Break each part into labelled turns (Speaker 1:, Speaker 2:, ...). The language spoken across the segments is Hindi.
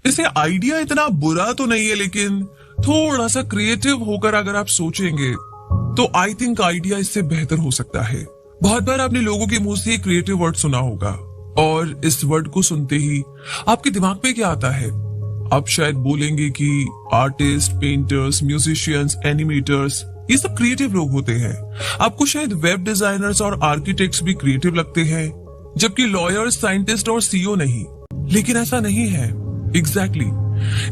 Speaker 1: इसे आइडिया इतना बुरा तो नहीं है, लेकिन थोड़ा सा क्रिएटिव होकर अगर आप सोचेंगे तो आई थिंक आइडिया इससे बेहतर हो सकता है। बहुत बार आपने लोगों के मुंह से क्रिएटिव वर्ड सुना होगा और इस वर्ड को सुनते ही आपके दिमाग में क्या आता है? आप शायद बोलेंगे कि आर्टिस्ट, पेंटर्स, म्यूजिशियंस, एनिमेटर्स, ये सब क्रिएटिव लोग होते हैं। आपको शायद वेब डिजाइनर्स और आर्किटेक्ट्स भी क्रिएटिव लगते हैं, जबकि लॉयर्स, साइंटिस्ट और सीईओ नहीं। लेकिन ऐसा नहीं है। एग्जैक्टली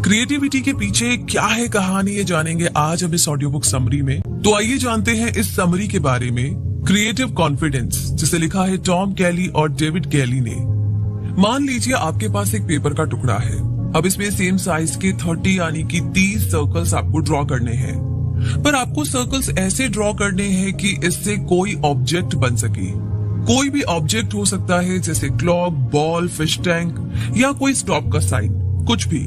Speaker 1: क्रिएटिविटी के पीछे क्या है कहानी, ये जानेंगे आज हम इस ऑडियो बुक समरी में। तो आइए जानते हैं इस समरी के बारे में। क्रिएटिव कॉन्फिडेंस, जिसे लिखा है टॉम केली और डेविड केली ने। मान लीजिए आपके पास एक पेपर का टुकड़ा है। अब इसमें सेम साइज के 30 यानी कि 30 सर्कल्स आपको ड्रॉ करने हैं, पर आपको सर्कल्स ऐसे ड्रॉ करने हैं कि इससे कोई ऑब्जेक्ट बन सके। कोई भी ऑब्जेक्ट हो सकता है, जैसे क्लॉक, बॉल, फिश टैंक या कोई स्टॉप का साइन, कुछ भी।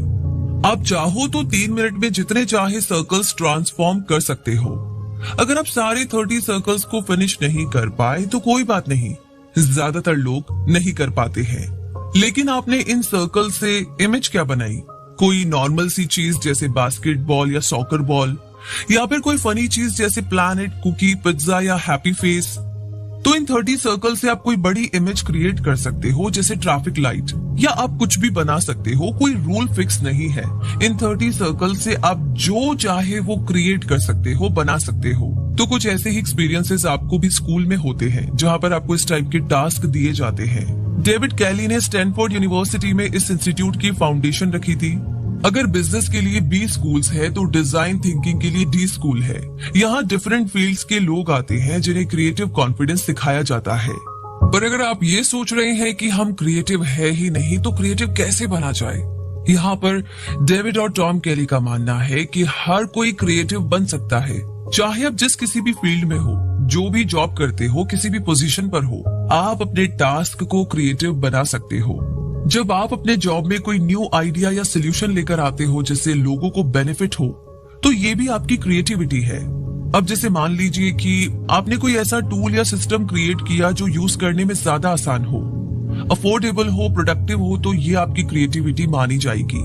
Speaker 1: आप चाहो तो 3 मिनट में जितने चाहे सर्कल्स ट्रांसफॉर्म कर सकते हो। अगर आप सारे 30 सर्कल्स को फिनिश नहीं कर पाए तो कोई बात नहीं, ज्यादातर लोग नहीं कर पाते हैं। लेकिन आपने इन सर्कल से इमेज क्या बनाई? कोई नॉर्मल सी चीज जैसे बास्केटबॉल या सॉकर बॉल, या फिर कोई फनी चीज जैसे प्लैनेट, कुकी, पिज्जा या हैप्पी फेस। तो इन 30 सर्कल से आप कोई बड़ी इमेज क्रिएट कर सकते हो, जैसे ट्रैफिक लाइट, या आप कुछ भी बना सकते हो। कोई रूल फिक्स नहीं है। इन 30 सर्कल से आप जो चाहे वो क्रिएट कर सकते हो, बना सकते हो। तो कुछ ऐसे ही एक्सपीरियंसेस आपको भी स्कूल में होते हैं, जहां पर आपको इस टाइप के टास्क दिए जाते हैं। डेविड केली ने स्टैनफोर्ड यूनिवर्सिटी में इस इंस्टीट्यूट की फाउंडेशन रखी थी। अगर बिजनेस के लिए B स्कूल्स है तो डिजाइन थिंकिंग के लिए D स्कूल है। यहाँ डिफरेंट फील्ड्स के लोग आते हैं जिन्हें क्रिएटिव कॉन्फिडेंस सिखाया जाता है। पर अगर आप ये सोच रहे हैं कि हम क्रिएटिव है ही नहीं तो क्रिएटिव कैसे बना जाए, यहाँ पर डेविड और टॉम केली का मानना है कि हर कोई क्रिएटिव बन सकता है। चाहे आप जिस किसी भी फील्ड में हो, जो भी जॉब करते हो, किसी भी पोजीशन पर हो, आप अपने टास्क को क्रिएटिव बना सकते हो। जब आप अपने जॉब में कोई न्यू आइडिया या सोल्यूशन लेकर आते हो जिससे लोगों को बेनिफिट हो, तो ये भी आपकी क्रिएटिविटी है। अब जैसे मान लीजिए कि आपने कोई ऐसा टूल या सिस्टम क्रिएट किया जो यूज करने में ज्यादा आसान हो, अफोर्डेबल हो, प्रोडक्टिव हो, तो ये आपकी क्रिएटिविटी मानी जाएगी।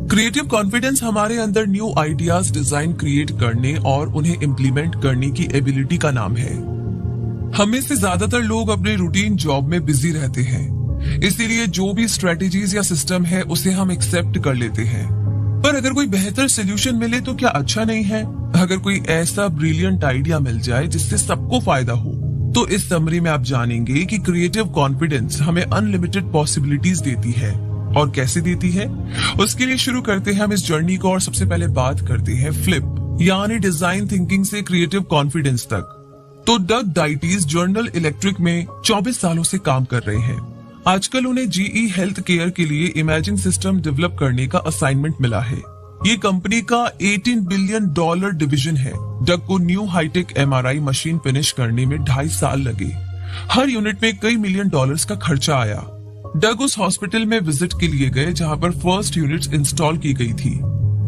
Speaker 1: क्रिएटिव कॉन्फिडेंस हमारे अंदर न्यू आइडियाज डिजाइन, क्रिएट करने और उन्हें इम्प्लीमेंट करने की एबिलिटी का नाम है। हमें से ज्यादातर लोग अपने रूटीन जॉब में बिजी रहते हैं, इसीलिए जो भी स्ट्रेटेजीज या सिस्टम है उसे हम एक्सेप्ट कर लेते हैं। पर अगर कोई बेहतर सोल्यूशन मिले तो क्या अच्छा नहीं है? अगर कोई ऐसा ब्रिलियंट आइडिया मिल जाए जिससे सबको फायदा हो, तो इस समरी में आप जानेंगे कि क्रिएटिव कॉन्फिडेंस हमें अनलिमिटेड पॉसिबिलिटीज देती है। और कैसे देती है, उसके लिए शुरू करते हैं हम इस जर्नी को। और सबसे पहले बात करते हैं फ्लिप, यानी डिजाइन थिंकिंग से क्रिएटिव कॉन्फिडेंस तक। तो डग डाइटीज जनरल इलेक्ट्रिक में 24 सालों से काम कर रहे हैं। आजकल उन्हें GE हेल्थ केयर के लिए इमेजिंग सिस्टम डेवलप करने का असाइनमेंट मिला है। ये कंपनी का $18 बिलियन डिवीजन है। डग को new hi-tech MRI machine finish करने में 2.5 साल लगे। हर यूनिट में कई मिलियन डॉलर्स का खर्चा आया। डग उस हॉस्पिटल में विजिट के लिए गए जहां पर फर्स्ट यूनिट इंस्टॉल की गई थी।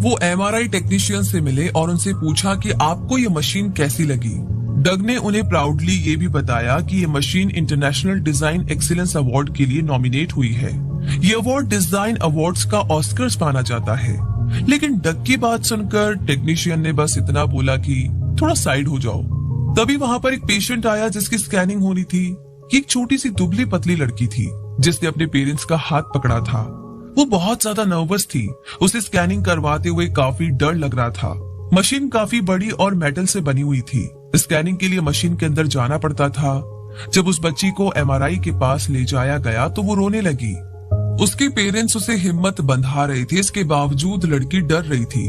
Speaker 1: वो MRI टेक्नीशियन से मिले और उनसे पूछा कि आपको ये मशीन कैसी लगी। डग ने उन्हें प्राउडली ये भी बताया कि ये machine international design excellence award के लिए नॉमिनेट हुई है। ये अवार्ड डिजाइन अवार्ड्स का ऑस्कर्स माना जाता है। लेकिन डग की बात सुनकर टेक्नीशियन ने बस इतना बोला कि थोड़ा साइड हो जाओ। तभी वहां पर एक पेशेंट आया जिसकी स्कैनिंग होनी थी। एक छोटी सी दुबली पतली लड़की थी जिसने अपने पेरेंट्स का हाथ पकड़ा था। वो बहुत ज्यादा नर्वस थी। उसे स्कैनिंग करवाते हुए काफी डर लग रहा था। मशीन काफी बड़ी और मेटल से बनी हुई थी। स्कैनिंग के लिए मशीन के अंदर जाना पड़ता था। जब उस बच्ची को MRI के पास ले जाया गया तो वो रोने लगी। उसके पेरेंट्स उसे हिम्मत बंधा रहे थे, इसके बावजूद लड़की डर रही थी।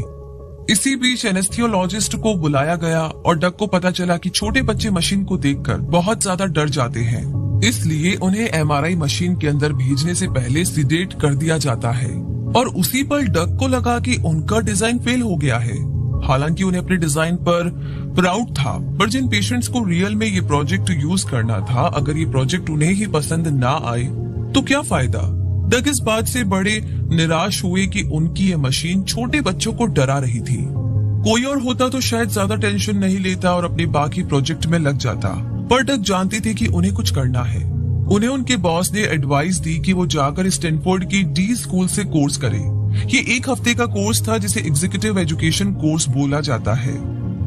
Speaker 1: इसी बीच एनेस्थीसियोलॉजिस्ट को बुलाया गया और डग को पता चला कि छोटे बच्चे मशीन को देखकर बहुत ज्यादा डर जाते हैं, इसलिए उन्हें MRI मशीन के अंदर भेजने से पहले सीडेट कर दिया जाता है। और उसी पर डग को लगा कि उनका डिजाइन फेल हो गया है। हालांकि उन्हें अपने डिजाइन पर प्राउड था, पर जिन पेशेंट्स को रियल में ये प्रोजेक्ट यूज करना था, अगर ये प्रोजेक्ट उन्हें ही पसंद ना आए तो क्या फायदा। डग इस बात से बड़े निराश हुए कि उनकी ये मशीन छोटे बच्चों को डरा रही थी। कोई और होता तो शायद ज्यादा टेंशन नहीं लेता और अपने बाकी प्रोजेक्ट में लग जाता, पर डग जानती थी कि उन्हें कुछ करना है। उन्हें उनके बॉस ने एडवाइस दी कि वो जाकर स्टैनफोर्ड की D स्कूल से कोर्स करें। ये 1 हफ्ते का कोर्स था जिसे एग्जीक्यूटिव एजुकेशन कोर्स बोला जाता है।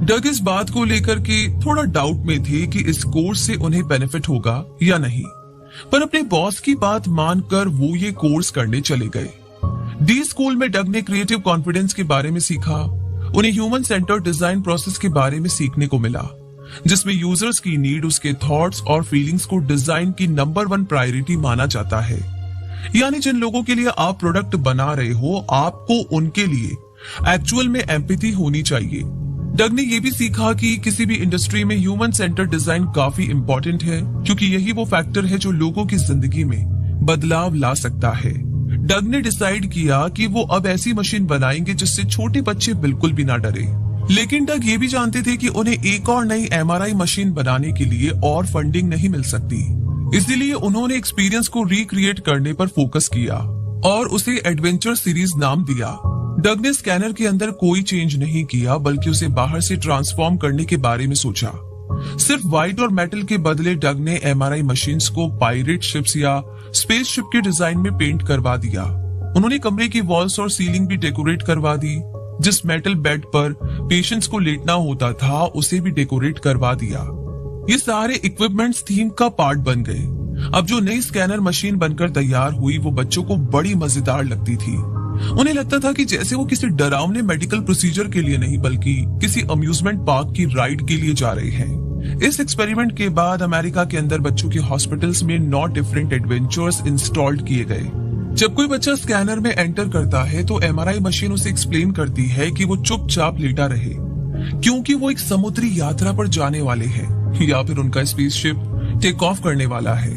Speaker 1: डग इस बात को लेकर के थोड़ा डाउट में थे कि इस कोर्स से उन्हें बेनिफिट होगा या नहीं, पर अपने बॉस की बात मानकर वो ये कोर्स करने चले गए। डी स्कूल में डग ने क्रिएटिव कॉन्फिडेंस के बारे में सीखा। उन्हें ह्यूमन सेंटर्ड डिजाइन प्रोसेस के बारे में सीखने को मिला, जिसमें यूजर्स की नीड, उसके थॉट्स और फीलिंग्स को डिजाइन की नंबर 1 प्रायोरिटी माना जाता है। यानी जिन लोगों के लिए आप प्रोडक्ट बना रहे हो, आपको उनके लिए एक्चुअल में एम्पैथी होनी चाहिए। डग ने यह भी सीखा कि किसी भी इंडस्ट्री में ह्यूमन सेंटर्ड डिजाइन काफी इंपॉर्टेंट है, क्योंकि यही वो फैक्टर है जो लोगों की जिंदगी में बदलाव ला सकता है। डग ने डिसाइड किया कि वो अब ऐसी मशीन बनाएंगे जिससे छोटे बच्चे बिल्कुल भी ना डरे। लेकिन डग ये भी जानते थे कि उन्हें एक और नई एमआरआई मशीन बनाने के लिए और फंडिंग नहीं मिल सकती। इसलिए उन्होंने एक्सपीरियंस को रिक्रिएट करने पर फोकस किया और उसे एडवेंचर सीरीज नाम दिया। डग ने स्कैनर के अंदर कोई चेंज नहीं किया, बल्कि उसे बाहर से ट्रांसफॉर्म करने के बारे में सोचा। सिर्फ व्हाइट और मेटल के बदले डग ने एमआरआई मशीन्स को पायरेट शिप्स या स्पेसशिप के डिजाइन में पेंट करवा दिया। उन्होंने कमरे की वॉल्स और सीलिंग भी डेकोरेट करवा दी। जिस मेटल बेड पर पेशेंट्स को लेटना होता था, उसे भी डेकोरेट करवा दिया। ये सारे इक्विपमेंट्स थीम का पार्ट बन गए। अब जो नई स्कैनर मशीन बनकर तैयार हुई, वो बच्चों को बड़ी मजेदार लगती थी। उन्हें लगता था कि जैसे वो किसी डरावने मेडिकल प्रोसीजर के लिए नहीं, बल्कि किसी अम्यूजमेंट पार्क की राइड के लिए जा रहे हैं। इस एक्सपेरिमेंट के बाद अमेरिका के अंदर बच्चों के हॉस्पिटल्स में 9 डिफरेंट एडवेंचर्स इंस्टॉल्ड किए गए। जब कोई बच्चा स्कैनर में एंटर करता है तो एमआरआई मशीन उसे एक्सप्लेन करती है कि वो चुपचाप लेटा रहे, क्योंकि वो एक समुद्री यात्रा पर जाने वाले हैं या फिर उनका स्पेसशिप टेक ऑफ करने वाला है।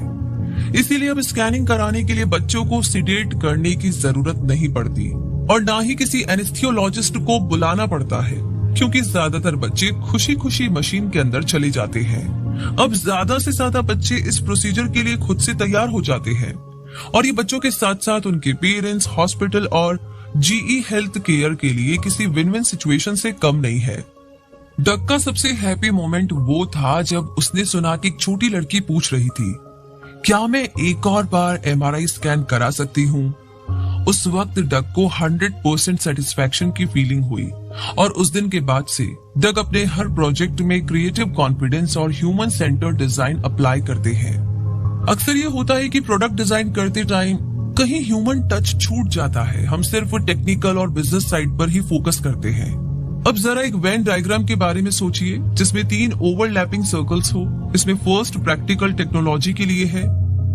Speaker 1: इसीलिए अब स्कैनिंग कराने के लिए बच्चों को सिडेट करने की जरूरत नहीं पड़ती और ना ही किसी एनेस्थियोलॉजिस्ट को बुलाना पड़ता है, क्योंकि ज्यादातर बच्चे खुशी खुशी मशीन के अंदर चले जाते हैं। अब ज्यादा से ज्यादा बच्चे इस प्रोसीजर के लिए खुद से तैयार हो जाते हैं और ये बच्चों के साथ साथ उनके पेरेंट्स, हॉस्पिटल और जीई हेल्थ केयर के लिए किसी विन विन सिचुएशन से कम नहीं है। डग का सबसे हैप्पी मोमेंट वो था जब उसने सुना कि एक छोटी लड़की पूछ रही थी, क्या मैं एक और बार एमआरआई स्कैन करा सकती हूँ? उस वक्त डग को 100% सेटिस्फैक्शन की फीलिंग हुई और उस दिन के बाद से डग अपने हर प्रोजेक्ट में क्रिएटिव कॉन्फिडेंस और ह्यूमन सेंटर्ड डिजाइन अप्लाई करते हैं। अक्सर ये होता है कि प्रोडक्ट डिजाइन करते टाइम कहीं ह्यूमन टच छूट जाता है। हम सिर्फ टेक्निकल और बिजनेस साइड पर ही फोकस करते हैं। अब जरा एक वेन डायग्राम के बारे में सोचिए, जिसमें 3 ओवरलैपिंग सर्कल्स हो। इसमें फर्स्ट प्रैक्टिकल टेक्नोलॉजी के लिए है,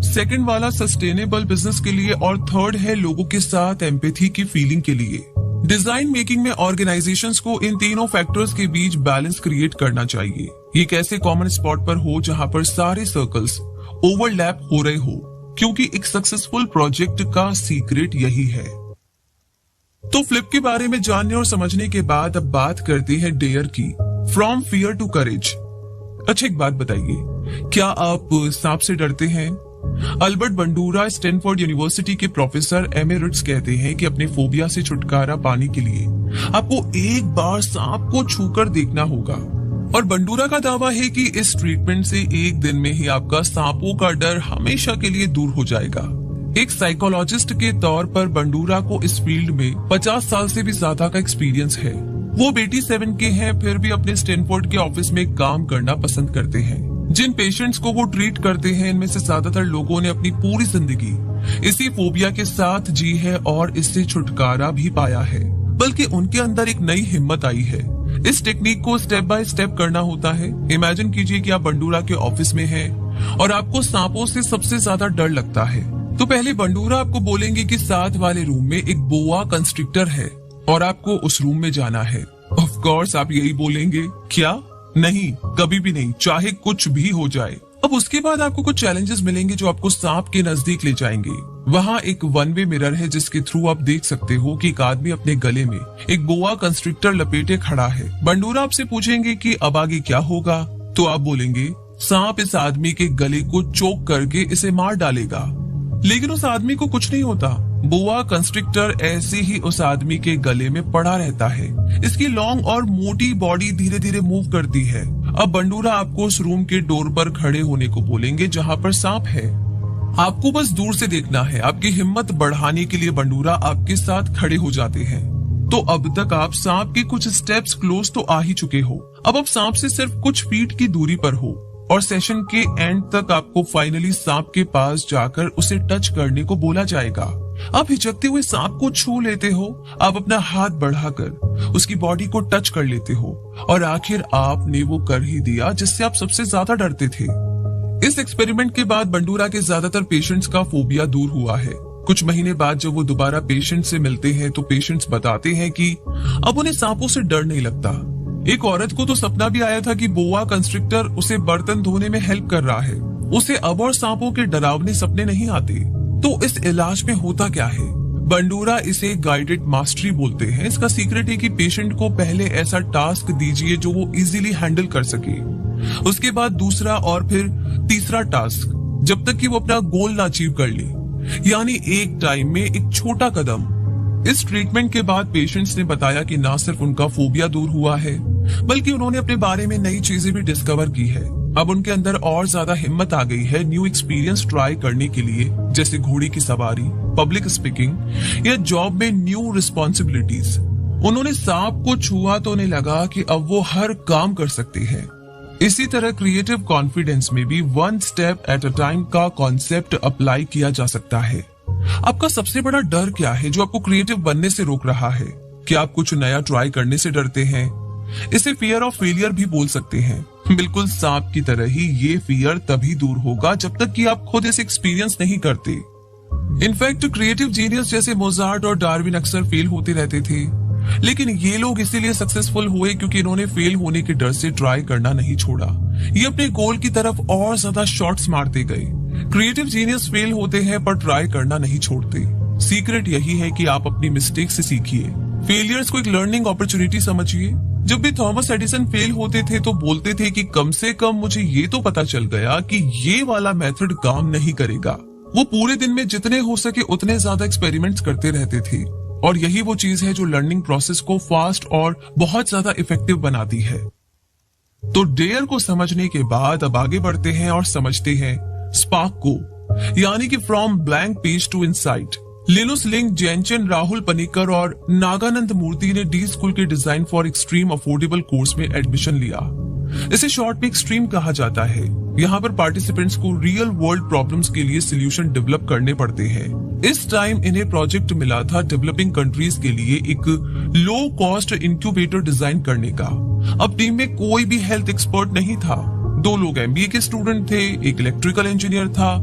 Speaker 1: सेकंड वाला सस्टेनेबल बिजनेस के लिए और थर्ड है लोगों के साथ एम्पैथी की फीलिंग के लिए। डिजाइन मेकिंग में ऑर्गेनाइजेशंस को इन तीनों फैक्टर्स के बीच बैलेंस क्रिएट करना चाहिए। ये कैसे कॉमन स्पॉट पर हो जहां पर सारे सर्कल्स ओवरलैप हो रहे हो, क्योंकि एक सक्सेसफुल प्रोजेक्ट का सीक्रेट यही है। तो फ्लिप के बारे में जानने और समझने के बाद अब बात करते हैं डेयर की, फ्रॉम फियर टू करेज। अच्छा एक बात बताइए, क्या आप सांप से डरते हैं? अल्बर्ट बंडूरा स्टैनफोर्ड यूनिवर्सिटी के प्रोफेसर एमेरिट्स कहते हैं कि अपने फोबिया से छुटकारा पाने के लिए आपको एक बार सांप को छूकर देखना होगा। और बंडूरा का दावा है कि इस ट्रीटमेंट से एक दिन में ही आपका सांपों का डर हमेशा के लिए दूर हो जाएगा। एक साइकोलॉजिस्ट के तौर पर बंडूरा को इस फील्ड में 50 साल से भी ज्यादा का एक्सपीरियंस है। वो 87 के हैं, फिर भी अपने स्टैनफोर्ड के ऑफिस में काम करना पसंद करते हैं। जिन पेशेंट्स को वो ट्रीट करते हैं, इनमें से ज्यादातर लोगों ने अपनी पूरी जिंदगी इसी फोबिया के साथ जी है और इससे छुटकारा भी पाया है। बल्कि उनके अंदर एक नई हिम्मत आई है। इस टेक्निक को स्टेप बाय स्टेप करना होता है। इमेजिन कीजिए कि आप बंडूरा के ऑफिस में हैं और आपको सांपों से सबसे ज्यादा डर लगता है। तो पहले बंडूरा आपको बोलेंगे कि साथ वाले रूम में एक बोआ कंस्ट्रिक्टर है और आपको उस रूम में जाना है। ऑफ कोर्स आप यही बोलेंगे, क्या? नहीं, कभी भी नहीं, चाहे कुछ भी हो जाए। अब उसके बाद आपको कुछ चैलेंजेस मिलेंगे जो आपको सांप के नजदीक ले जाएंगे। वहाँ एक वन वे मिरर है जिसके थ्रू आप देख सकते हो कि एक आदमी अपने गले में एक बोआ कंस्ट्रिक्टर लपेटे खड़ा है। बंडूरा आपसे पूछेंगे कि अब आगे क्या होगा, तो आप बोलेंगे सांप इस आदमी के गले को चोक करके इसे मार डालेगा। लेकिन उस आदमी को कुछ नहीं होता। बोआ कंस्ट्रिक्टर ऐसे ही उस आदमी के गले में पड़ा रहता है। इसकी लॉन्ग और मोटी बॉडी धीरे धीरे मूव करती है। अब बंडूरा आपको उस रूम के डोर पर खड़े होने को बोलेंगे जहां पर सांप है। आपको बस दूर से देखना है। आपकी हिम्मत बढ़ाने के लिए बंडूरा आपके साथ खड़े हो जाते हैं। तो अब तक आप सांप के कुछ स्टेप्स क्लोज तो आ ही चुके हो। अब आप सांप से सिर्फ कुछ फीट की दूरी पर हो और सेशन के एंड तक आपको फाइनली सांप के पास जाकर उसे टच करने को बोला जाएगा। आप हिचकते हुए सांप को छू लेते हो। आप अपना हाथ बढ़ाकर उसकी बॉडी को टच कर लेते हो और आखिर आपने वो कर ही दिया जिससे आप सबसे ज्यादा डरते थे। इस एक्सपेरिमेंट के बाद बंडूरा के ज्यादातर पेशेंट्स का फोबिया दूर हुआ है। कुछ महीने बाद जब वो दोबारा पेशेंट से मिलते हैं तो पेशेंट्स बताते हैं कि अब उन्हें सांपों से डर नहीं लगता। एक औरत को तो सपना भी आया था कि बोआ कंस्ट्रिक्टर उसे बर्तन धोने में हेल्प कर रहा है। उसे अब और सांपों के डरावने सपने नहीं आते। तो इस इलाज में होता क्या है? बंडूरा इसे गाइडेड मास्टरी बोलते हैं। इसका सीक्रेट है कि पेशेंट को पहले ऐसा टास्क दीजिए जो वो इजीली हैंडल कर सके, उसके बाद दूसरा और फिर तीसरा टास्क, जब तक कि वो अपना गोल ना अचीव कर ले, यानी एक टाइम में एक छोटा कदम। इस ट्रीटमेंट के बाद पेशेंट्स ने बताया कि ना सिर्फ उनका फोबिया दूर हुआ है बल्कि उन्होंने अपने बारे में नई चीजें भी डिस्कवर की है। अब उनके अंदर और ज्यादा हिम्मत आ गई है न्यू एक्सपीरियंस ट्राई करने के लिए, जैसे घोड़े की सवारी, पब्लिक स्पीकिंग या जॉब में न्यू रिस्पॉन्सिबिलिटीज। उन्होंने सांप को छुआ तो उन्हें लगा कि अब वो हर काम कर सकते हैं। इसी तरह क्रिएटिव कॉन्फिडेंस में भी one step at a time का कॉन्सेप्ट अप्लाई किया जा सकता है। आपका सबसे बड़ा डर क्या है जो आपको क्रिएटिव बनने से रोक रहा है? क्या आप कुछ नया ट्राई करने से डरते हैं? इसे फियर ऑफ फेलियर भी बोल सकते हैं। बिल्कुल सांप की तरह ही ये फियर तभी दूर होगा जब तक कि आप खुद इसे एक्सपीरियंस नहीं करते। इनफैक्ट क्रिएटिव जीनियस जैसे मोजार्ट और डार्विन अक्सर फेल होते रहते थे, लेकिन ये लोग इसीलिए सक्सेसफुल हुए क्योंकि इन्होंने फेल होने के डर से ट्राई करना नहीं छोड़ा। ये अपने गोल की तरफ और ज्यादा शॉट्स मारते गए। क्रिएटिव जीनियस फेल होते हैं पर ट्राई करना नहीं छोड़ते। सीक्रेट यही है कि आप अपनी मिस्टेक से सीखिए, फेलियर्स को एक लर्निंग अपॉर्चुनिटी समझिए। जब भी थॉमस एडिसन फेल होते थे तो बोलते थे कि कम से कम मुझे ये तो पता चल गया कि ये वाला मेथड काम नहीं करेगा। वो पूरे दिन में जितने हो सके उतने ज्यादा एक्सपेरिमेंट्स करते रहते थे और यही वो चीज है जो लर्निंग प्रोसेस को फास्ट और बहुत ज्यादा इफेक्टिव बनाती है। तो डेयर को समझने के बाद अब आगे बढ़ते हैं और समझते हैं स्पार्क को, यानी कि from blank page to insight. Linus Ling, जैनचन, राहुल पनिकर और नागानंद मूर्ति ने डी स्कूल के design for extreme affordable course में एडमिशन लिया। इसे शॉर्ट में एक्सट्रीम कहा जाता है। यहाँ पर पार्टिसिपेंट्स को रियल वर्ल्ड प्रॉब्लम्स के लिए सोल्यूशन डेवलप करने पड़ते हैं। इस टाइम इन्हें प्रोजेक्ट मिला था डेवलपिंग कंट्रीज के लिए एक लो कॉस्ट इंक्यूबेटर डिजाइन करने का। अब टीम में कोई भी हेल्थ एक्सपर्ट नहीं था। 2 लोग MBA के स्टूडेंट थे, एक इलेक्ट्रिकल इंजीनियर था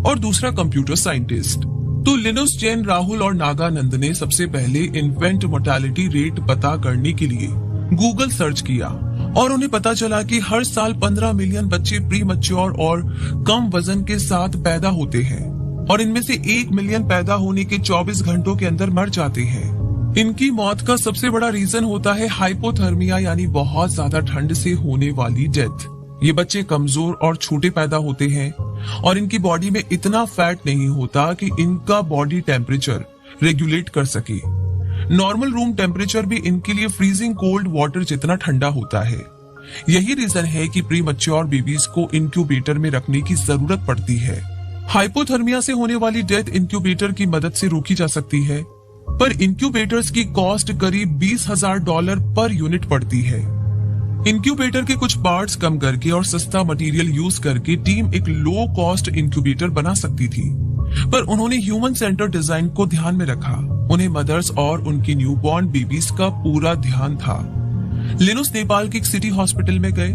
Speaker 1: और दूसरा कंप्यूटर साइंटिस्ट। तो लिनुस, जैन, राहुल और नागानंद ने सबसे पहले इन्फेंट मोर्टेलिटी रेट पता करने के लिए गूगल सर्च किया और उन्हें पता चला कि हर साल 15 मिलियन बच्चे प्री मैच्योर और कम वजन के साथ पैदा होते हैं और इनमें से 1 मिलियन पैदा होने के 24 घंटों के अंदर मर जाते हैं। इनकी मौत का सबसे बड़ा रीजन होता है हाइपोथर्मिया, यानी बहुत ज्यादा ठंड से होने वाली डेथ। ये बच्चे कमजोर और छोटे पैदा होते हैं और इनकी बॉडी में इतना फैट नहीं होता कि इनका बॉडी टेम्परेचर रेगुलेट कर सके। नॉर्मल रूम टेम्परेचर भी इनके लिए फ्रीजिंग कोल्ड वाटर जितना ठंडा होता है। यही रीजन है कि प्री मैच्योर बेबीज को इंक्यूबेटर में रखने की जरूरत पड़ती है। हाइपोथर्मिया से होने वाली डेथ इंक्यूबेटर की मदद से रोकी जा सकती है, पर इंक्यूबेटर्स की कॉस्ट करीब $20,000 पर यूनिट पड़ती है। इंक्यूबेटर के कुछ पार्ट्स कम करके और सस्ता मटेरियल यूज करके टीम एक लो कॉस्ट इंक्यूबेटर बना सकती थी, पर उन्होंने ह्यूमन सेंटर डिजाइन को ध्यान में रखा। उन्हें मदर्स और उनकी न्यूबॉर्न बेबीज का पूरा ध्यान था। लिनुस नेपाल के एक सिटी हॉस्पिटल में गए,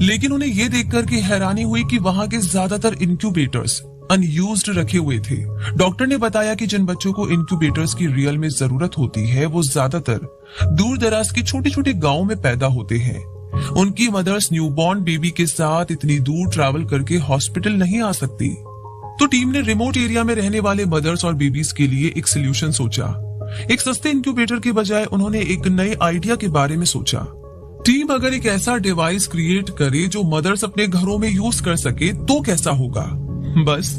Speaker 1: लेकिन उन्हें यह देखकर के हैरानी हुई कि वहां के ज्यादातर इंक्यूबेटर्स अनयूज्ड रखे हुए थे। डॉक्टर ने बताया कि जिन बच्चों को इंक्यूबेटर्स की रियल में जरूरत होती है वो ज्यादातर दूर दराज के छोटे छोटे गाँव में पैदा होते हैं। उनकी मदर्स न्यूबॉर्न बेबी के साथ इतनी दूर ट्रैवल करके हॉस्पिटल नहीं आ सकती। तो टीम ने रिमोट एरिया में रहने वाले मदर्स और बेबीज के लिए एक सोल्यूशन सोचा। एक सस्ते इंक्यूबेटर के बजाय उन्होंने एक नए आइडिया के बारे में सोचा। टीम अगर एक ऐसा डिवाइस क्रिएट करे जो मदर्स अपने घरों में यूज कर सके तो कैसा होगा। बस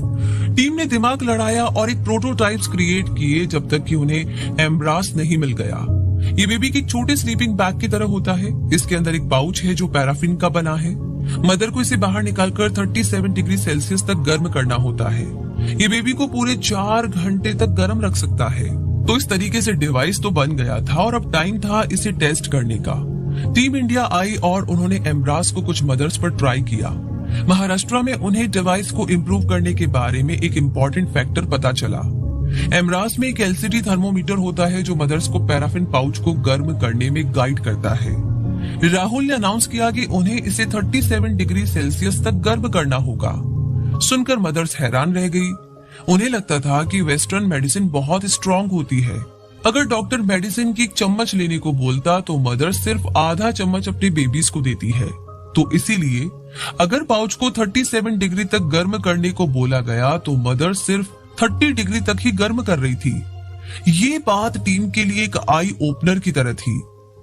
Speaker 1: टीम ने दिमाग लड़ाया और एक प्रोटोटाइप्स क्रिएट किए जब तक कि उन्हें एम्ब्रास नहीं मिल गया। ये बेबी के छोटे स्लीपिंग बैग की तरह होता है। इसके अंदर एक पाउच है जो पैराफिन का बना है। मदर को इसे बाहर निकालकर 37 डिग्री सेल्सियस तक गर्म करना होता है। ये बेबी को पूरे 4 घंटे तक गर्म रख सकता है। तो इस तरीके से डिवाइस तो बन गया था और अब टाइम था इसे टेस्ट करने का। टीम इंडिया आई और उन्होंने एम्ब्रास को कुछ मदर्स पर ट्राई किया। महाराष्ट्र में उन्हें डिवाइस को इम्प्रूव करने के बारे में एक इम्पोर्टेंट फैक्टर पता चला। एम्ब्रास में एक एलसीडी थर्मोमीटर होता है जो मदर्स को पैराफिन पाउच को गर्म करने में गाइड करता है। राहुल ने अनाउंस किया कि उन्हें इसे 37 डिग्री सेल्सियस तक गर्म करना होगा। सुनकर मदर्स हैरान रह गई। उन्हें लगता था कि वेस्टर्न मेडिसिन बहुत स्ट्रांग होती है। अगर डॉक्टर मेडिसिन की एक चम्मच लेने को बोलता तो मदर सिर्फ आधा चम्मच अपने बेबीज को देती है। तो इसीलिए अगर पाउच को 37 डिग्री तक गर्म करने को बोला गया तो मदर सिर्फ 30 डिग्री तक ही गर्म कर रही थी। ये बात टीम के लिए एक आई ओपनर की तरह थी।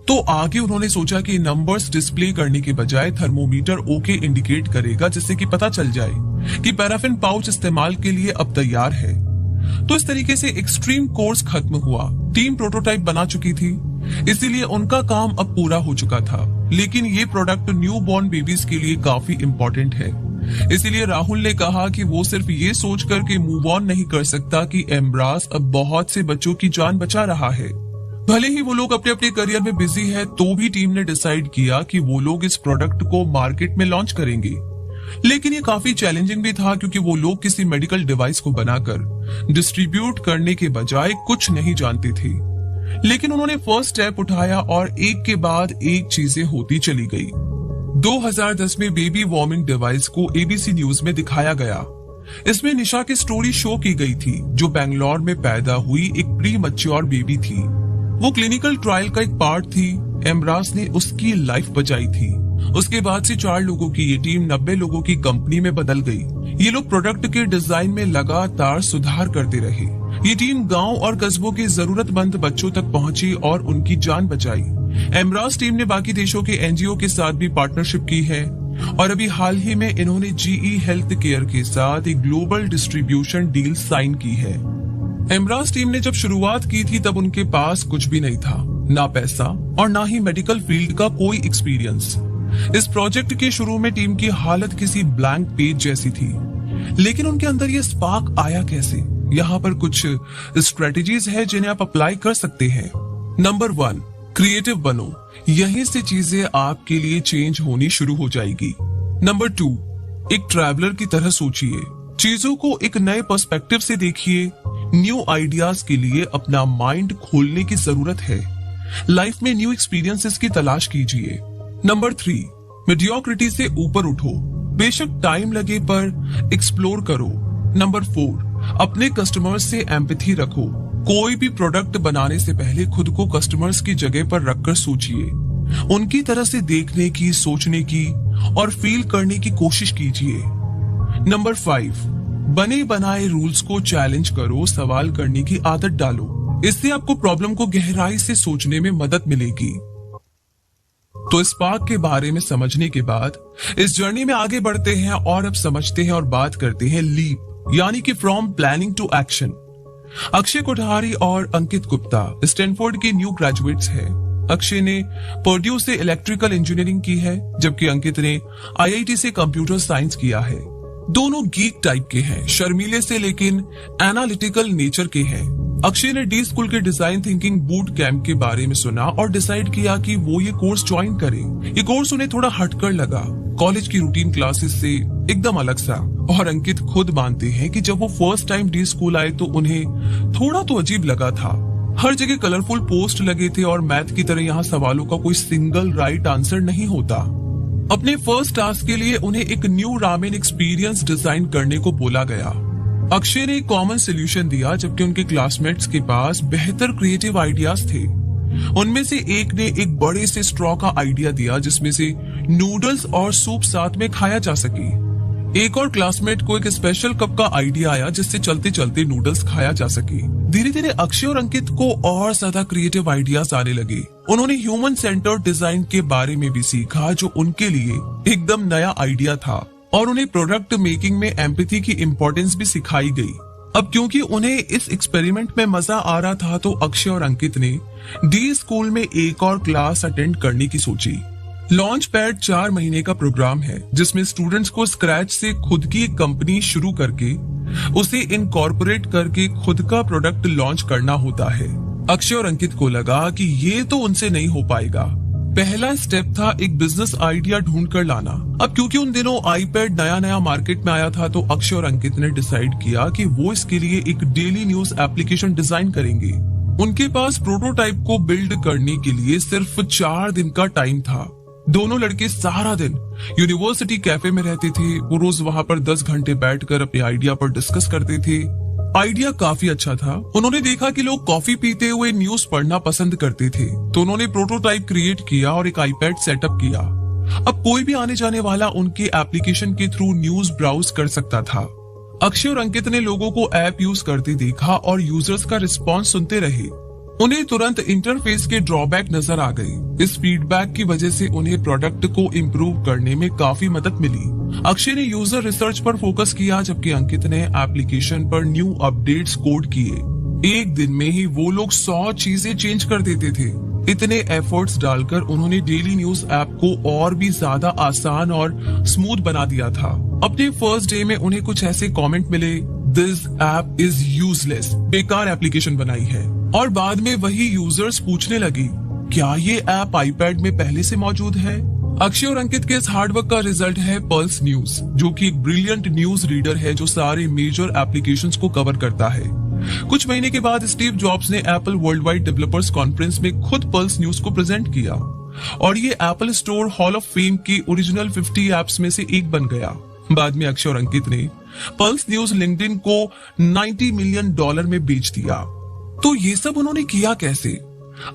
Speaker 1: तो आगे उन्होंने सोचा कि नंबर्स डिस्प्ले करने के बजाय थर्मोमीटर ओके इंडिकेट करेगा, जिससे कि पता चल जाए कि पैराफिन पाउच इस्तेमाल के लिए अब तैयार है। तो इस तरीके से एक्सट्रीम कोर्स खत्म हुआ। टीम प्रोटोटाइप बना चुकी थी, इसीलिए उनका काम अब पूरा हो चुका था। लेकिन ये प्रोडक्ट न्यू बॉर्न बेबीज के लिए काफी इंपॉर्टेंट है। इसीलिए राहुल ने कहा कि वो सिर्फ ये सोचकर के मूव ऑन नहीं कर सकता कि एम्ब्रास अब बहुत से बच्चों की जान बचा रहा है। भले ही वो लोग अपने अपने करियर में बिजी है, तो भी टीम ने डिसाइड किया कि वो लोग इस प्रोडक्ट को मार्केट में लॉन्च करेंगे। लेकिन ये काफी चैलेंजिंग भी था, क्योंकि वो लोग किसी मेडिकल डिवाइस को बनाकर डिस्ट्रीब्यूट करने के बजाय कुछ नहीं जानते थे। लेकिन उन्होंने फर्स्ट स्टेप उठाया और एक के बाद एक चीजें होती चली गई। 2010 में बेबी वार्मिंग डिवाइस को एबीसी न्यूज में दिखाया गया। इसमें निशा की स्टोरी शो की गई थी, जो बेंगलोर में पैदा हुई एक प्री मैच्योर बेबी थी। वो क्लिनिकल ट्रायल का एक पार्ट थी। एम्ब्रास ने उसकी लाइफ बचाई थी। उसके बाद से 4 लोगों की ये टीम 90 लोगों की कंपनी में बदल गई। ये लोग प्रोडक्ट के डिजाइन में लगातार सुधार करते रहे। ये टीम गांव और कस्बों के जरूरतमंद बच्चों तक पहुंची और उनकी जान बचाई। एम्ब्रास टीम ने बाकी देशों के एनजीओ के साथ भी पार्टनरशिप की है और अभी हाल ही में इन्होंने जीई हेल्थ केयर के साथ एक ग्लोबल डिस्ट्रीब्यूशन डील साइन की है। एम्ब्रास टीम ने जब शुरुआत की थी तब उनके पास कुछ भी नहीं था, ना पैसा और ना ही मेडिकल फील्ड का कोई एक्सपीरियंस। इस प्रोजेक्ट के शुरू में टीम की हालत किसी ब्लैंक पेज जैसी थी। लेकिन उनके अंदर ये स्पार्क आया कैसे? यहाँ पर कुछ स्ट्रेटेजीज है जिन्हें आप अप्लाई कर सकते हैं। नंबर 1, क्रिएटिव बनो। यहीं से चीजें आपके लिए चेंज होनी शुरू हो जाएगी। नंबर 2, एक ट्रैवलर की तरह सोचिए। चीजों को एक नए पर्सपेक्टिव से देखिए। न्यू आइडियाज के लिए अपना माइंड खोलने की जरूरत है। लाइफ में न्यू एक्सपीरियंसेस की तलाश कीजिए। नंबर 3, मेडियोक्रिटी से ऊपर उठो। बेशक टाइम लगे पर एक्सप्लोर करो। नंबर 4, अपने कस्टमर्स से एम्पैथी रखो। कोई भी प्रोडक्ट बनाने से पहले खुद को कस्टमर्स की जगह पर रखकर सोचिए। उनकी तरह से देखने की, सोचने की और फील करने की कोशिश कीजिए। नंबर 5, बने बनाए रूल्स को चैलेंज करो। सवाल करने की आदत डालो। इससे आपको प्रॉब्लम को गहराई से सोचने में मदद मिलेगी। तो स्पार्क के बारे में समझने के बाद इस जर्नी में आगे बढ़ते हैं और अब समझते हैं और बात करते हैं लीप, यानी कि from planning to action. Akshay Kothari और अंकित गुप्ता स्टैनफोर्ड के न्यू ग्रेजुएट्स हैं। अक्षय ने पर्ड्यू से इलेक्ट्रिकल इंजीनियरिंग की है, जबकि अंकित ने आईआईटी से कंप्यूटर साइंस किया है। दोनों गीक टाइप के हैं, शर्मीले से लेकिन एनालिटिकल नेचर के हैं। अक्षय ने डी स्कूल के डिजाइन थिंकिंग बूट कैंप के बारे में सुना और डिसाइड किया कि वो ये कोर्स ज्वाइन करे। ये कोर्स उन्हें थोड़ा हटकर लगा, कॉलेज की रूटीन क्लासेस से एकदम अलग सा। और अंकित खुद मानते हैं कि जब वो फर्स्ट टाइम डी स्कूल आए तो उन्हें थोड़ा तो अजीब लगा था। हर जगह कलरफुल पोस्ट लगे थे और मैथ की तरह यहाँ सवालों का कोई सिंगल राइट आंसर नहीं होता। अपने फर्स्ट टास्क के लिए उन्हें एक न्यू रामेन एक्सपीरियंस डिजाइन करने को बोला गया। अक्षय ने एक कॉमन सोल्यूशन दिया, जबकि उनके क्लासमेट्स के पास बेहतर क्रिएटिव आइडियाज थे। उनमें से एक ने एक बड़े से स्ट्रॉ का आइडिया दिया, जिसमें से नूडल्स और सूप साथ में खाया जा सके। एक और क्लासमेट को एक स्पेशल कप का आइडिया आया, जिससे चलते चलते नूडल्स खाया जा सके। धीरे धीरे अक्षय और अंकित को और ज्यादा क्रिएटिव आइडियाज आने लगे। उन्होंने ह्यूमन सेंटर्ड डिजाइन के बारे में भी सीखा, जो उनके लिए एकदम नया आइडिया था। और उन्हें प्रोडक्ट मेकिंग में एम्पैथी की इम्पोर्टेंस भी सिखाई गई। अब क्योंकि उन्हें इस एक्सपेरिमेंट में मजा आ रहा था, तो अक्षय और अंकित ने डी स्कूल में एक और क्लास अटेंड करने की सोची। लॉन्च पैड 4 महीने का प्रोग्राम है जिसमें स्टूडेंट्स को स्क्रैच से खुद की एक कंपनी शुरू करके उसे इनकॉर्पोरेट करके खुद का प्रोडक्ट लॉन्च करना होता है। अक्षय और अंकित को लगा कि ये तो उनसे नहीं हो पाएगा। पहला स्टेप था एक बिजनेस आइडिया ढूंढ कर लाना। अब क्योंकि उन दिनों आईपैड नया नया मार्केट में आया था, तो अक्षय और अंकित ने डिसाइड किया कि वो इसके लिए एक डेली न्यूज एप्लीकेशन डिजाइन करेंगे। उनके पास प्रोटोटाइप को बिल्ड करने के लिए सिर्फ 4 दिन का टाइम था। दोनों लड़के सारा दिन यूनिवर्सिटी कैफे में रहते थे। वो रोज वहां पर 10 घंटे बैठकर अपने आइडिया पर डिस्कस करते थे। आइडिया काफी अच्छा था। उन्होंने देखा कि लोग कॉफी पीते हुए न्यूज पढ़ना पसंद करते थे, तो उन्होंने प्रोटोटाइप क्रिएट किया और एक आईपैड सेटअप किया। अब कोई भी आने जाने वाला उनके एप्लीकेशन के थ्रू न्यूज ब्राउज कर सकता था। अक्षय और अंकित ने लोगों को ऐप यूज करते देखा और यूजर्स का रिस्पॉन्स सुनते रहे। उन्हें तुरंत इंटरफेस के ड्रॉबैक नजर आ गए। इस फीडबैक की वजह से उन्हें प्रोडक्ट को इम्प्रूव करने में काफी मदद मिली। अक्षय ने यूजर रिसर्च पर फोकस किया, जबकि अंकित ने एप्लीकेशन पर न्यू अपडेट्स कोड किए। एक दिन में ही वो लोग 100 चीजें चेंज कर देते थे। इतने एफर्ट्स डालकर उन्होंने डेली न्यूज ऐप को और भी ज्यादा आसान और स्मूथ बना दिया था। अपने फर्स्ट डे में उन्हें कुछ ऐसे कमेंट मिले, दिस ऐप इज यूजलेस, बेकार एप्लीकेशन बनाई है। और बाद में वही यूजर्स पूछने लगे, क्या ये ऐप आईपैड में पहले से मौजूद है? अक्षय और अंकित के इस हार्डवर्क का रिजल्ट है पल्स न्यूज, जो कि एक ब्रिलियंट न्यूज रीडर है जो सारे मेजर एप्लीकेशंस को कवर करता है। कुछ महीने के बाद स्टीव जॉब्स ने Apple world wide developers conference में खुद पल्स न्यूज को प्रेजेंट किया और ये Apple store hall of fame के ओरिजिनल 50 एप्स में से एक बन गया। बाद में अक्षय और अंकित ने पल्स न्यूज लिंक्डइन को $90 मिलियन में बेच दिया। तो ये सब उन्होंने किया कैसे?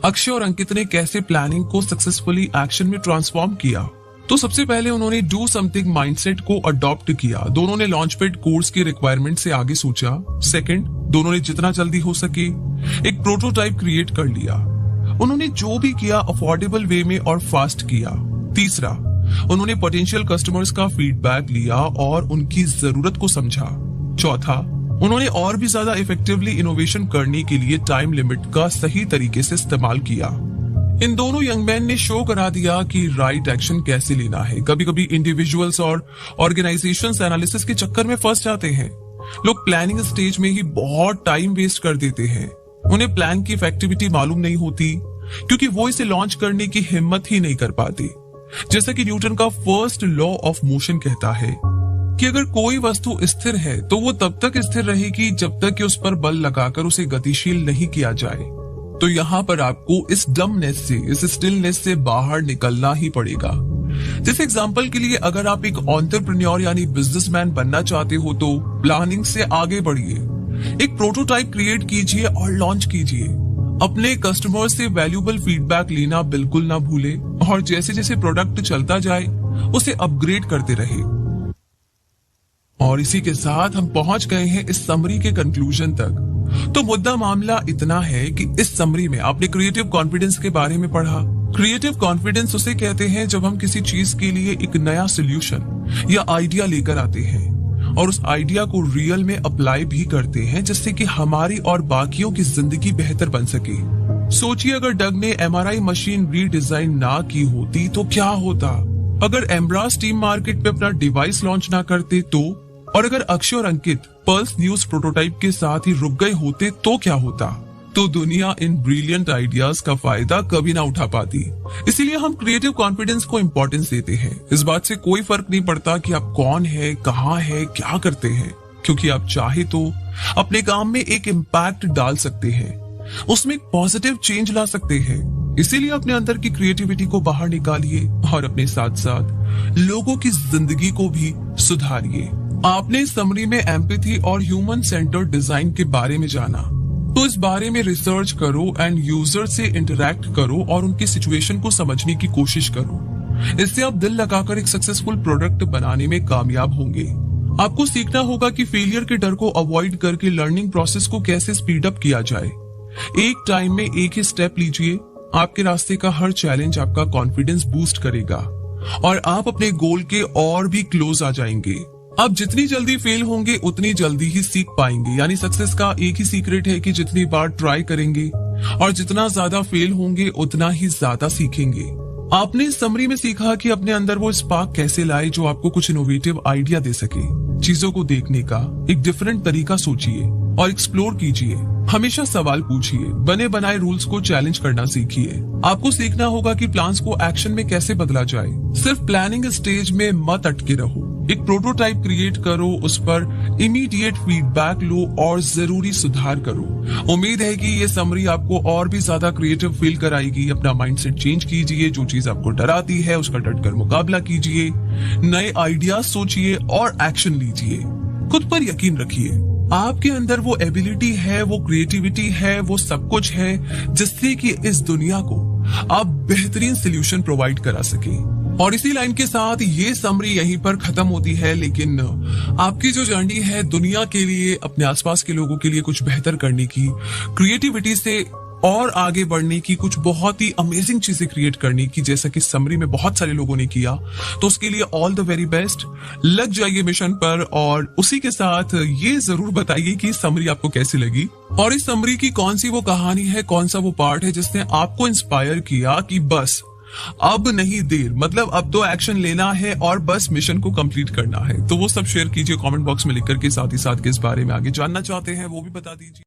Speaker 1: अक्षय और अंकित ने कैसे प्लानिंग को सक्सेसफुली एक्शन में ट्रांसफॉर्म किया? तो सबसे पहले उन्होंने डू समथिंग माइंडसेट को अडॉप्ट किया। दोनों ने लॉन्चपैड कोर्स की रिक्वायरमेंट से आगे सोचा। सेकंड, दोनों ने जितना जल्दी हो सके एक प्रोटोटाइप क्रिएट कर लिया। उन्होंने जो भी किया अफोर्डेबल वे में और फास्ट किया। तीसरा, उन्होंने पोटेंशियल कस्टमर्स का फीडबैक लिया और उनकी जरूरत को समझा। चौथा, उन्होंने और भी ज्यादा इफेक्टिवली इनोवेशन करने के लिए टाइम लिमिट का सही तरीके से इस्तेमाल किया। इन दोनों यंग मैन ने शो करा दिया कि राइट एक्शन कैसे लेना है। कभी कभी इंडिविजुअल्स और ऑर्गेनाइजेशंस एनालिसिस के चक्कर में फंस जाते हैं। लोग प्लानिंग स्टेज में ही बहुत टाइम वेस्ट कर देते हैं। उन्हें प्लान की इफेक्टिविटी मालूम नहीं होती क्योंकि वो इसे लॉन्च करने की हिम्मत ही नहीं कर पाते। जैसा कि न्यूटन का फर्स्ट लॉ ऑफ मोशन कहता है कि अगर कोई वस्तु स्थिर है तो वो तब तक स्थिर रहेगी जब तक कि उस पर बल लगाकर उसे गतिशील नहीं किया जाए। तो यहाँ पर आपको इस डमनेस से, इस स्टिलनेस से बाहर निकलना ही पड़ेगा। जिस एग्जांपल के लिए अगर आप एक एंटरप्रेन्योर यानी बिजनेसमैन बनना चाहते हो तो प्लानिंग से आगे बढ़िए, एक प्रोटोटाइप क्रिएट कीजिए और लॉन्च कीजिए। अपने कस्टमर से वैल्यूएबल फीडबैक लेना बिल्कुल ना भूले और जैसे जैसे प्रोडक्ट चलता जाए उसे अपग्रेड करते रहे। और इसी के साथ हम पहुंच गए हैं इस समरी के कंक्लूजन तक। तो मुद्दा मामला इतना है कि इस समरी में आपने क्रिएटिव कॉन्फिडेंस के बारे में पढ़ा। क्रिएटिव कॉन्फिडेंस उसे कहते हैं जब हम किसी चीज के लिए एक नया सोल्यूशन या आइडिया लेकर आते हैं और उस आइडिया को रियल में अप्लाई भी करते हैं, जिससे कि हमारी और बाकियों की जिंदगी बेहतर बन सके। सोचिए, अगर डग ने MRI मशीन रीडिजाइन ना की होती तो क्या होता? अगर एम्ब्रास टीम मार्केट पे अपना डिवाइस लॉन्च ना करते तो? और अगर अक्षय और अंकित पल्स न्यूज प्रोटोटाइप के साथ ही रुक गए होते तो क्या होता? तो दुनिया इन ब्रिलियंट आइडियाज का फायदा कभी ना उठा पाती। इसीलिए हम क्रिएटिव कॉन्फिडेंस को इम्पोर्टेंस देते हैं। इस बात से कोई फर्क नहीं पड़ता कि आप कौन है, कहाँ है, क्या करते हैं, क्योंकि आप चाहे तो अपने काम में एक इम्पैक्ट डाल सकते हैं, उसमें एक पॉजिटिव चेंज ला सकते हैं। इसीलिए अपने अंदर की क्रिएटिविटी को बाहर निकालिए और अपने साथ साथ लोगों की जिंदगी को भी सुधारिए। आपने समरी में एम्पैथी और ह्यूमन सेंटर्ड डिजाइन के बारे में जाना, तो इस बारे में रिसर्च करो एंड यूजर से इंटरैक्ट करो और उनकी सिचुएशन को समझने की कोशिश करो। इससे आप दिल लगाकर एक सक्सेसफुल प्रोडक्ट बनाने में कामयाब होंगे। आपको सीखना होगा कि फेलियर के डर को अवॉइड करके लर्निंग प्रोसेस को कैसे स्पीड अप किया जाए। एक टाइम में एक ही स्टेप लीजिए। आपके रास्ते का हर चैलेंज आपका कॉन्फिडेंस बूस्ट करेगा और आप अपने गोल के और भी क्लोज आ जाएंगे। आप जितनी जल्दी फेल होंगे उतनी जल्दी ही सीख पाएंगे। यानी सक्सेस का एक ही सीक्रेट है कि जितनी बार ट्राई करेंगे और जितना ज्यादा फेल होंगे उतना ही ज्यादा सीखेंगे। आपने इस समरी में सीखा कि अपने अंदर वो स्पार्क कैसे लाए जो आपको कुछ इनोवेटिव आइडिया दे सके। चीजों को देखने का एक डिफरेंट तरीका सोचिए और एक्सप्लोर कीजिए। हमेशा सवाल पूछिए, बने बनाए रूल्स को चैलेंज करना सीखिए। आपको सीखना होगा कि प्लान्स को एक्शन में कैसे बदला जाए। सिर्फ प्लानिंग स्टेज में मत अटके रहो। एक प्रोटोटाइप क्रिएट करो, उस पर इमीडिएट फीडबैक लो और जरूरी सुधार करो। उम्मीद है कि ये समरी आपको और भी ज्यादा क्रिएटिव फील कराएगी। अपना माइंडसेट चेंज कीजिए, जो चीज आपको डराती है उसका डटकर मुकाबला कीजिए, नए आइडियाज सोचिए और एक्शन लीजिए। खुद पर यकीन रखिए, आपके अंदर वो एबिलिटी है, वो क्रिएटिविटी है, वो सब कुछ है जिससे कि इस दुनिया को आप बेहतरीन सोल्यूशन प्रोवाइड करा सके। और इसी लाइन के साथ ये समरी यहीं पर खत्म होती है, लेकिन आपकी जो जर्नी है दुनिया के लिए, अपने आसपास के लोगों के लिए कुछ बेहतर करने की, क्रिएटिविटी से और आगे बढ़ने की, कुछ बहुत ही अमेजिंग चीजें क्रिएट करने की, जैसा कि समरी में बहुत सारे लोगों ने किया, तो उसके लिए ऑल द वेरी बेस्ट। लग जाइए मिशन पर और उसी के साथ ये जरूर बताइए कि समरी आपको कैसी लगी और इस समरी की कौन सी वो कहानी है, कौन सा वो पार्ट है जिसने आपको इंस्पायर किया कि बस अब नहीं देर, मतलब अब तो एक्शन लेना है और बस मिशन को कंप्लीट करना है। तो वो सब शेयर कीजिए कमेंट बॉक्स में लिख करके, साथ ही साथ किस बारे में आगे जानना चाहते हैं वो भी बता दीजिए।